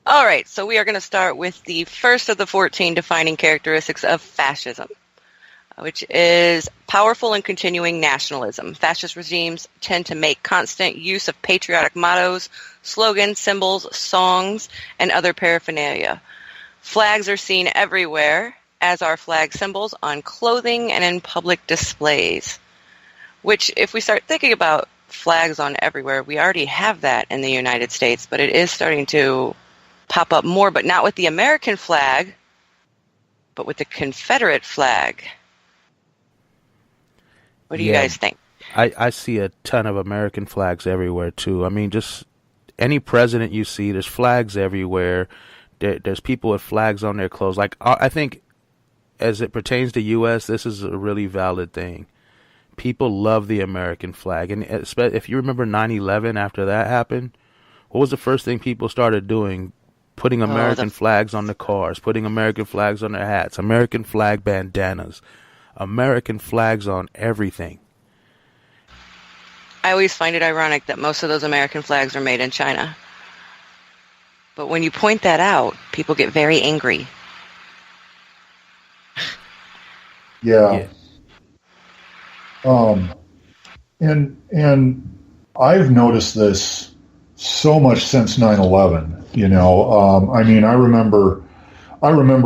All right, so we are going to start with the first of the 14 defining characteristics of fascism, which is powerful and continuing nationalism. Fascist regimes tend to make constant use of patriotic mottos, slogans, symbols, songs, and other paraphernalia. Flags are seen everywhere, as are flag symbols on clothing and in public displays. Which, if we start thinking about flags on everywhere, we already have that in the United States, but it is starting to pop up more, but not with the American flag, but with the Confederate flag. What do you guys think? I see a ton of American flags everywhere, too. I mean, just any president you see, there's flags everywhere. There's people with flags on their clothes. Like, I think as it pertains to U.S., this is a really valid thing. People love the American flag. And if you remember 9/11, after that happened, what was the first thing people started doing? Putting American flags on the cars, putting American flags on their hats, American flag bandanas, American flags on everything. I always find it ironic that most of those American flags are made in China. But when you point that out, people get very angry. Yeah. And I've noticed this so much since 9/11. I mean, I remember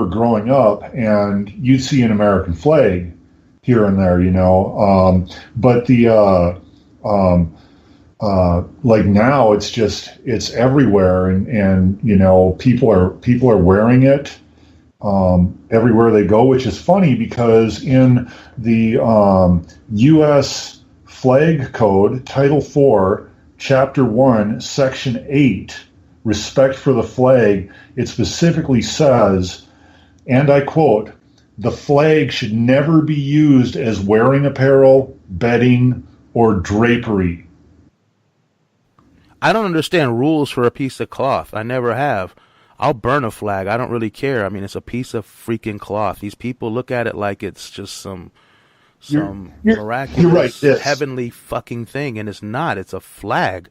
growing up, and you'd see an American flag here and there, but like now it's everywhere, and people are wearing it everywhere they go, which is funny because in the U.S. Flag Code, Title 4, Chapter 1, Section 8, Respect for the Flag, it specifically says, and I quote, "The flag should never be used as wearing apparel, bedding, or drapery." I don't understand rules for a piece of cloth. I never have. I'll burn a flag. I don't really care. I mean, it's a piece of freaking cloth. These people look at it like it's just some miraculous, heavenly fucking thing, and it's not. It's a flag.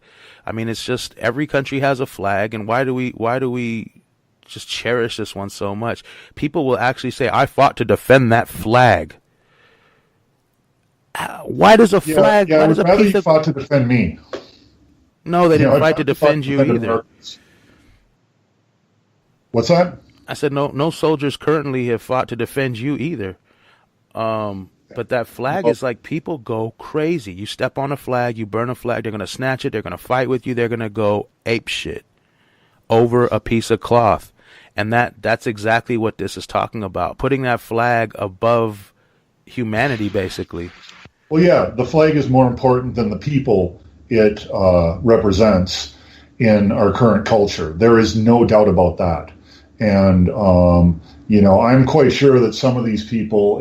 I mean, it's just every country has a flag, and why do we just cherish this one so much? People will actually say, "I fought to defend that flag." Why does a flag? Yeah, I would rather you fought to defend me. No, they didn't fight to defend you either. What's that? I said no soldiers currently have fought to defend you either. But that flag is like, people go crazy. You step on a flag, you burn a flag, they're going to snatch it, they're going to fight with you, they're going to go ape shit over a piece of cloth. And that's exactly what this is talking about. Putting that flag above humanity, basically. Well, yeah, the flag is more important than the people it represents in our current culture. There is no doubt about that. And, I'm quite sure that some of these people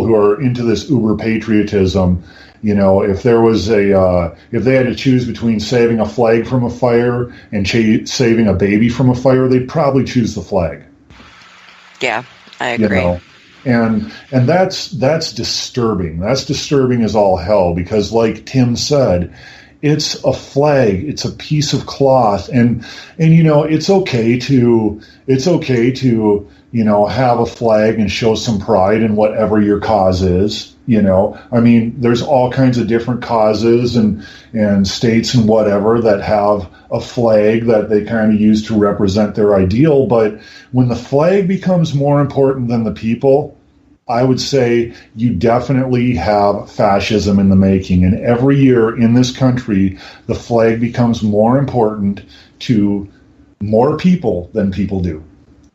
who are into this uber patriotism, if there was if they had to choose between saving a flag from a fire and saving a baby from a fire, they'd probably choose the flag. Yeah, I agree. And that's disturbing. That's disturbing as all hell, because like Tim said, it's a flag, it's a piece of cloth, and it's okay to have a flag and show some pride in whatever your cause is. I mean, there's all kinds of different causes and states and whatever that have a flag that they kind of use to represent their ideal. But when the flag becomes more important than the people, I would say you definitely have fascism in the making. And every year in this country, the flag becomes more important to more people than people do.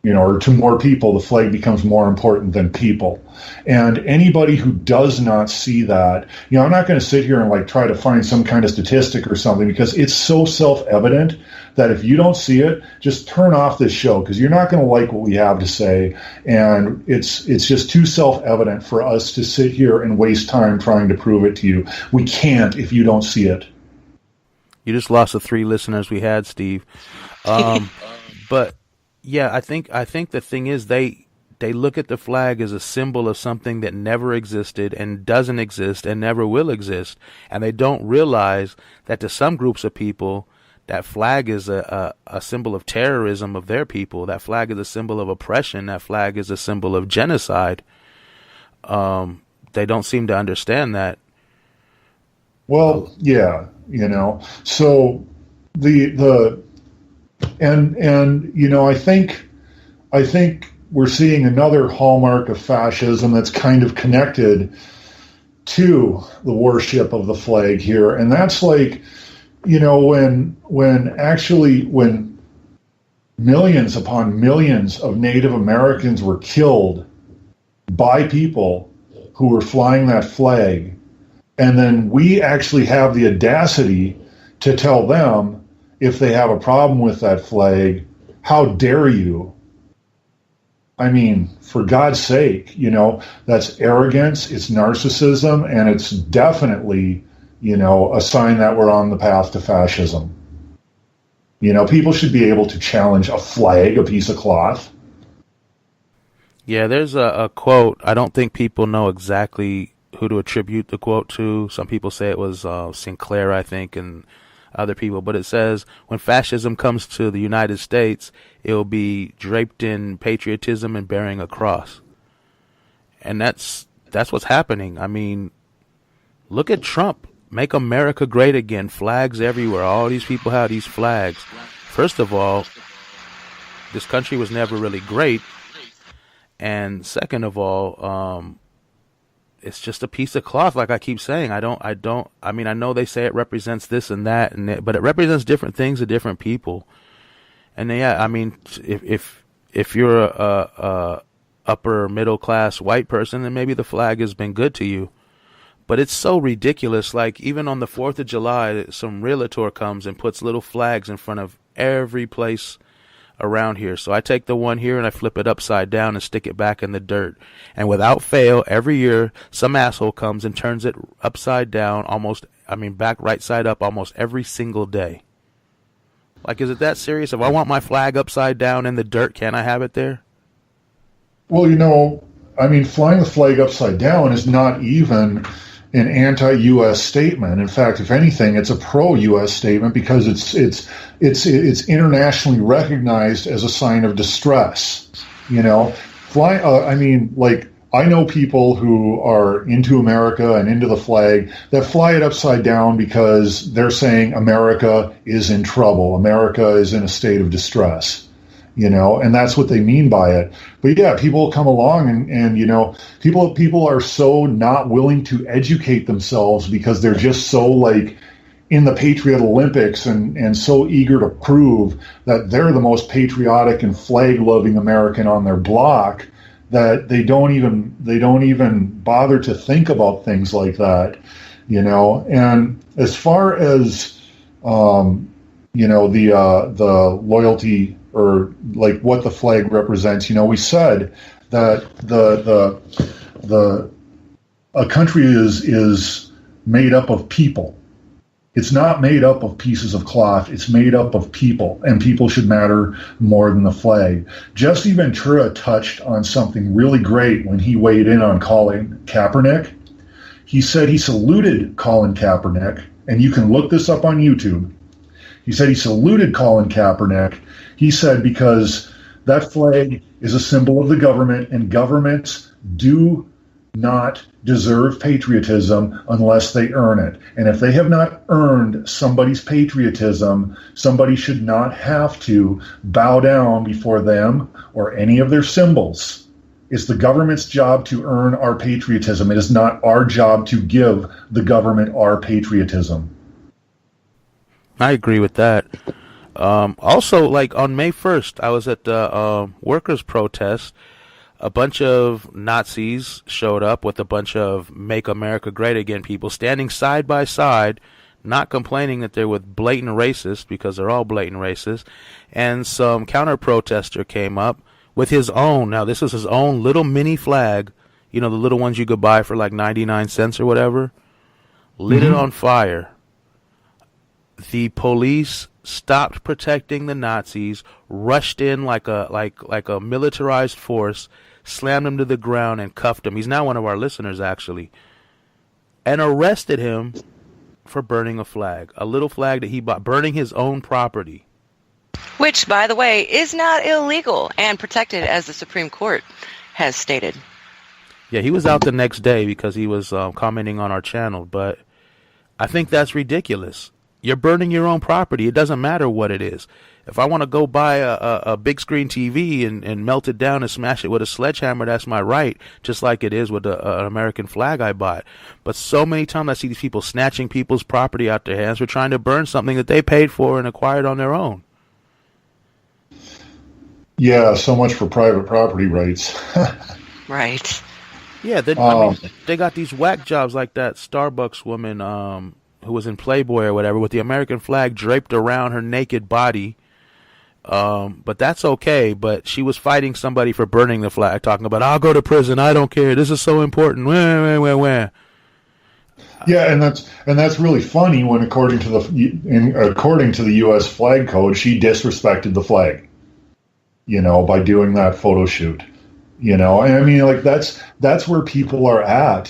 Or to more people, the flag becomes more important than people. And anybody who does not see that, I'm not going to sit here and try to find some kind of statistic or something, because it's so self-evident that if you don't see it, just turn off this show, because you're not going to like what we have to say. And it's just too self-evident for us to sit here and waste time trying to prove it to you. We can't if you don't see it. You just lost the 3 listeners we had, Steve. But yeah, I think the thing is they look at the flag as a symbol of something that never existed and doesn't exist and never will exist, and they don't realize that to some groups of people, That flag is a symbol of terrorism of their people. That flag is a symbol of oppression. That flag is a symbol of genocide. They don't seem to understand that. Well, yeah, so the and I think we're seeing another hallmark of fascism that's kind of connected to the worship of the flag here, and that's like, when millions upon millions of Native Americans were killed by people who were flying that flag, and then we actually have the audacity to tell them, if they have a problem with that flag, how dare you? I mean, for God's sake, that's arrogance, it's narcissism, and it's definitely, a sign that we're on the path to fascism. People should be able to challenge a flag, a piece of cloth. Yeah, there's a quote. I don't think people know exactly who to attribute the quote to. Some people say it was Sinclair, I think, and other people. But it says, when fascism comes to the United States, it will be draped in patriotism and bearing a cross. And that's what's happening. I mean, look at Trump. Make America great again. Flags everywhere. All these people have these flags. First of all, this country was never really great. And second of all, it's just a piece of cloth, like I keep saying. I mean, I know they say it represents this and that, but it represents different things to different people. And yeah, I mean, if you're a upper middle class white person, then maybe the flag has been good to you. But it's so ridiculous. Like, even on the 4th of July, some realtor comes and puts little flags in front of every place around here. So I take the one here and I flip it upside down and stick it back in the dirt. And without fail, every year, some asshole comes and turns it upside down back right side up almost every single day. Like, is it that serious? If I want my flag upside down in the dirt, can I have it there? Well, flying the flag upside down is not even an anti-U.S. statement. In fact, if anything, it's a pro-U.S. statement, because it's internationally recognized as a sign of distress. I know people who are into America and into the flag that fly it upside down because they're saying America is in trouble. America is in a state of distress. And that's what they mean by it. But yeah, people come along and people are so not willing to educate themselves because they're just so like in the Patriot Olympics and so eager to prove that they're the most patriotic and flag-loving American on their block, that they don't even bother to think about things like that, And as far as the loyalty, or like what the flag represents, we said that a country is made up of people. It's not made up of pieces of cloth. It's made up of people, and people should matter more than the flag. Jesse Ventura touched on something really great when he weighed in on Colin Kaepernick. He said he saluted Colin Kaepernick, and you can look this up on YouTube. He said he saluted Colin Kaepernick. He said because that flag is a symbol of the government, and governments do not deserve patriotism unless they earn it. And if they have not earned somebody's patriotism, somebody should not have to bow down before them or any of their symbols. It's the government's job to earn our patriotism. It is not our job to give the government our patriotism. I agree with that. Also, like on May 1st, I was at the workers' protest. A bunch of Nazis showed up with a bunch of Make America Great Again people standing side by side, not complaining that they're with blatant racists, because they're all blatant racists. And some counter-protester came up with his own, now this is his own little mini flag, the little ones you could buy for like 99 cents or whatever, lit it on fire. The police stopped protecting the Nazis, rushed in like a militarized force, slammed him to the ground and cuffed him. He's now one of our listeners, actually, and arrested him for burning a flag, a little flag that he bought, burning his own property. Which, by the way, is not illegal and protected, as the Supreme Court has stated. Yeah, he was out the next day because he was commenting on our channel, but I think that's ridiculous. You're burning your own property. It doesn't matter what it is. If I want to go buy a big screen TV and melt it down and smash it with a sledgehammer, that's my right, just like it is with an American flag I bought. But so many times I see these people snatching people's property out their hands for trying to burn something that they paid for and acquired on their own. Yeah, so much for private property rights. Right. Yeah, they got these whack jobs like that Starbucks woman who was in Playboy or whatever with the American flag draped around her naked body. But that's okay. But she was fighting somebody for burning the flag, talking about, I'll go to prison. I don't care. This is so important. Wah. Yeah, and that's really funny when according to the U.S. flag code, she disrespected the flag, by doing that photo shoot. And I mean, like that's where people are at.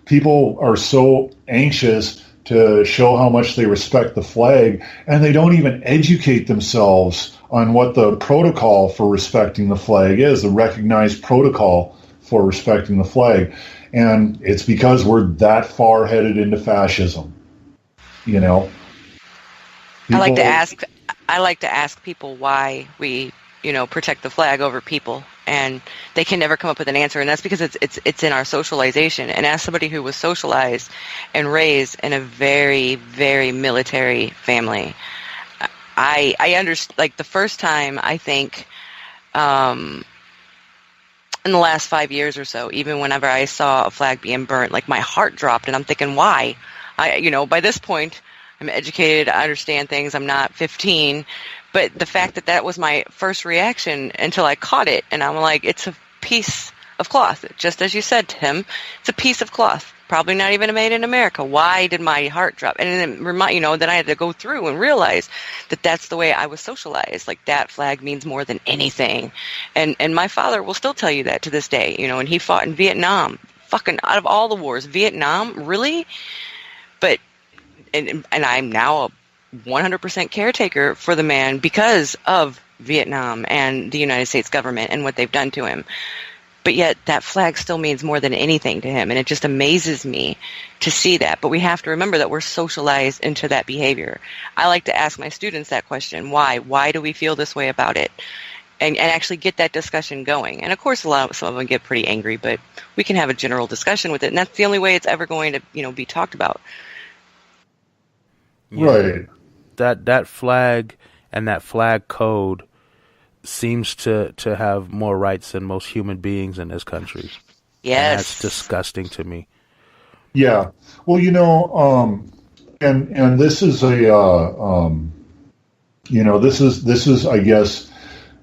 People are so anxious to show how much they respect the flag, and they don't even educate themselves on what the protocol for respecting the flag is, the recognized protocol for respecting the flag. And it's because we're that far headed into fascism. People, I like to ask people why we, protect the flag over people, and they can never come up with an answer, and that's because it's in our socialization. And as somebody who was socialized and raised in a very, very military family, I understand. Like the first time, I think, in the last 5 years or so, even whenever I saw a flag being burnt, like my heart dropped, and I'm thinking, why? By this point, I'm educated, I understand things, I'm not 15, but the fact that was my first reaction until I caught it, and I'm like, it's a piece of cloth. Just as you said, Tim, it's a piece of cloth, probably not even made in America. Why did my heart drop? And then then I had to go through and realize that that's the way I was socialized. Like that flag means more than anything. And my father will still tell you that to this day, and he fought in Vietnam. Fucking out of all the wars, Vietnam, really? But and I'm now a 100% caretaker for the man because of Vietnam and the United States government and what they've done to him. But yet that flag still means more than anything to him. And it just amazes me to see that. But we have to remember that we're socialized into that behavior. I like to ask my students that question. Why? Why do we feel this way about it? And actually get that discussion going. And of course, some of them get pretty angry, but we can have a general discussion with it. And that's the only way it's ever going to, be talked about. Yeah. Right. That flag and that flag code seems to have more rights than most human beings in this country. Yes. And that's disgusting to me. Yeah. Well, and this is this is, I guess,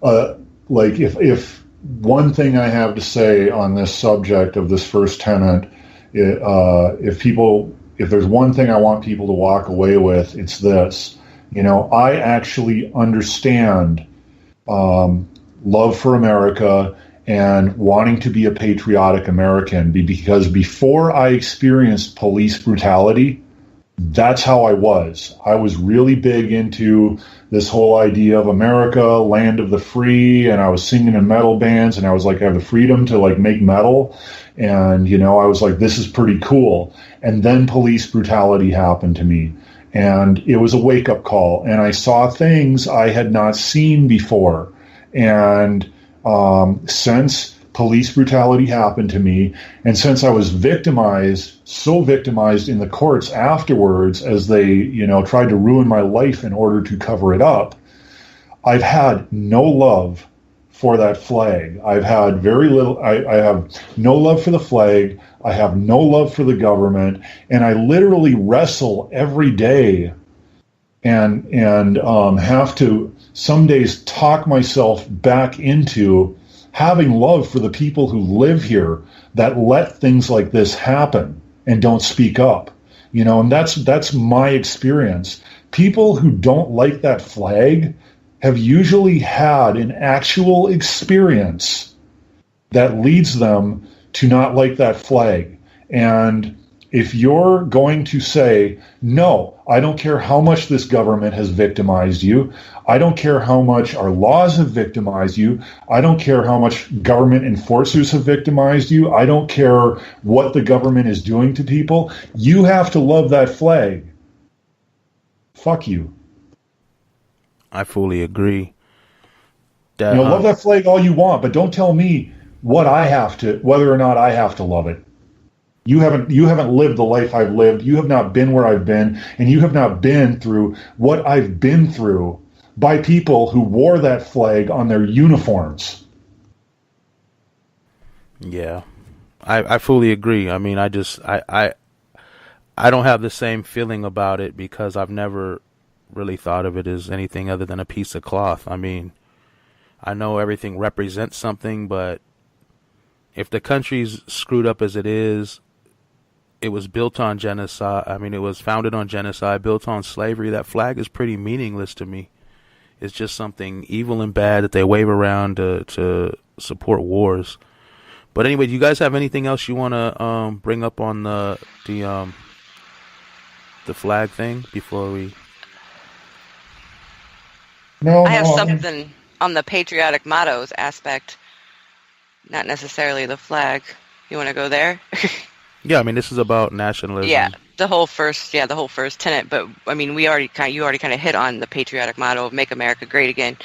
like if one thing I have to say on this subject of this first tenet, if there's one thing I want people to walk away with, it's this. I actually understand love for America and wanting to be a patriotic American, because before I experienced police brutality, that's how I was. I was really big into this whole idea of America, land of the free, and I was singing in metal bands, and I was like, I have the freedom to like make metal, and I was like, this is pretty cool. And then police brutality happened to me, and it was a wake-up call, and I saw things I had not seen before. And since police brutality happened to me, and since I was so victimized in the courts afterwards as they, tried to ruin my life in order to cover it up, I've had no love for that flag. I've had very little, I have no love for the flag, I have no love for the government, and I literally wrestle every day and have to some days talk myself back into having love for the people who live here that let things like this happen and don't speak up. And that's my experience. People who don't like that flag have usually had an actual experience that leads them to not like that flag. And if you're going to say, no, I don't care how much this government has victimized you, I don't care how much our laws have victimized you, I don't care how much government enforcers have victimized you, I don't care what the government is doing to people, you have to love that flag. Fuck you. I fully agree. Love that flag all you want, but don't tell me whether or not I have to love it. You haven't lived the life I've lived. You have not been where I've been, and you have not been through what I've been through by people who wore that flag on their uniforms. Yeah, I fully agree. I mean, I don't have the same feeling about it because I've never really thought of it as anything other than a piece of cloth. I mean, I know everything represents something, but if the country's screwed up as it is, it was built on genocide. I mean, it was founded on genocide, built on slavery. That flag is pretty meaningless to me. It's just something evil and bad that they wave around to support wars. But anyway, do you guys have anything else you want to bring up on the flag thing before we? No, I have something on the patriotic mottos aspect, not necessarily the flag. You want to go there? Yeah, I mean, this is about nationalism. Yeah, the whole first tenet. But I mean, you already kind of hit on the patriotic motto of "Make America Great Again,"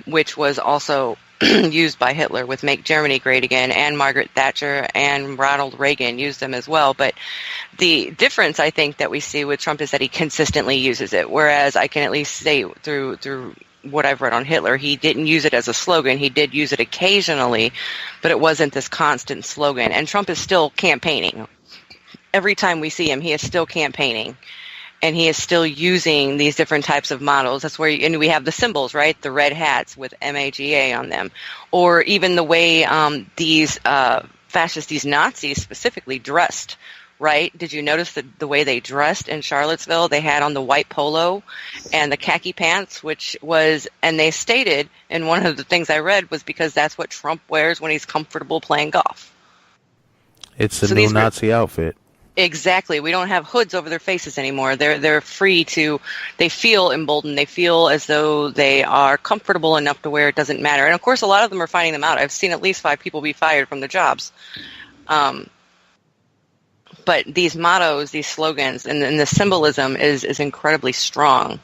which was also used by Hitler with "Make Germany Great Again," and Margaret Thatcher and Ronald Reagan used them as well. But the difference I think that we see with Trump is that he consistently uses it, whereas I can at least say through what I've read on Hitler, he didn't use it as a slogan. He did use it occasionally, but it wasn't this constant slogan. And Trump is still campaigning. Every time we see him, he is still campaigning. And he is still using these different types of models. That's where, and we have the symbols, right? The red hats with MAGA on them. Or even the way these fascists, these Nazis specifically dressed, right? Did you notice the way they dressed in Charlottesville? They had on the white polo and the khaki pants, and they stated, and one of the things I read was because that's what Trump wears when he's comfortable playing golf. It's a new Nazi outfit. Exactly. We don't have hoods over their faces anymore. They're free to, they feel emboldened. They feel as though they are comfortable enough to where it doesn't matter. And of course, a lot of them are finding them out. I've seen at least 5 people be fired from their jobs. But these mottos, these slogans, and the symbolism is incredibly strong.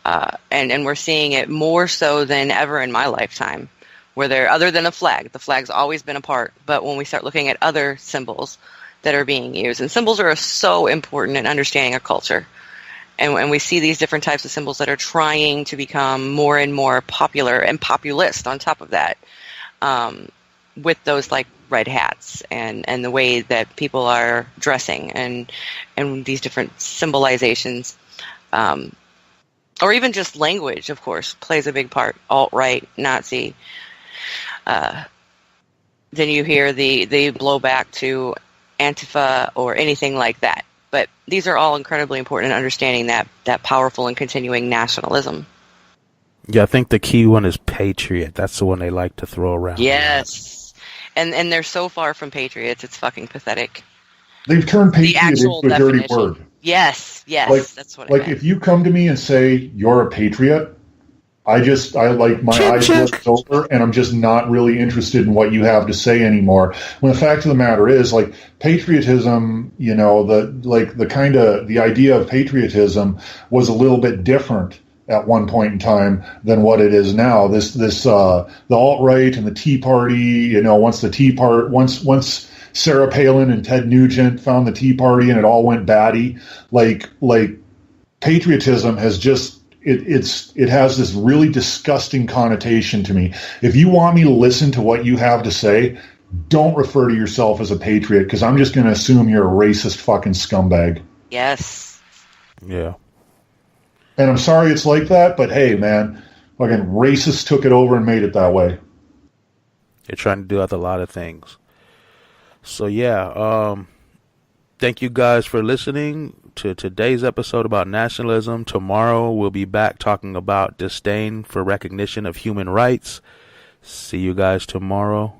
And we're seeing it more so than ever in my lifetime, where other than the flag's always been a part. But when we start looking at other symbols that are being used, and symbols are so important in understanding a culture. And we see these different types of symbols that are trying to become more and more popular and populist on top of that, with those like red hats and the way that people are dressing and these different symbolizations, or even just language, of course, plays a big part. Alt-right, Nazi. Then you hear the blowback to Antifa or anything like that. But these are all incredibly important in understanding that powerful and continuing nationalism. Yeah, I think the key one is patriot. That's the one they like to throw around. Yes. And they're so far from patriots, it's fucking pathetic. They've turned patriot into a dirty word. Yes, that's what I meant. If you come to me and say you're a patriot, I like my eyes glaze over, and I'm just not really interested in what you have to say anymore. When the fact of the matter is, like, patriotism, the idea of patriotism was a little bit different at one point in time than what it is now. The alt-right and the Tea Party, once Sarah Palin and Ted Nugent found the Tea Party and it all went batty, like patriotism has just it has this really disgusting connotation to me. If you want me to listen to what you have to say, don't refer to yourself as a patriot, because I'm just going to assume you're a racist fucking scumbag. Yes. Yeah. And I'm sorry it's like that, but hey, man, fucking racists took it over and made it that way. They're trying to do a lot of things. So yeah, thank you guys for listening to today's episode about nationalism. Tomorrow we'll be back talking about disdain for recognition of human rights. See you guys tomorrow.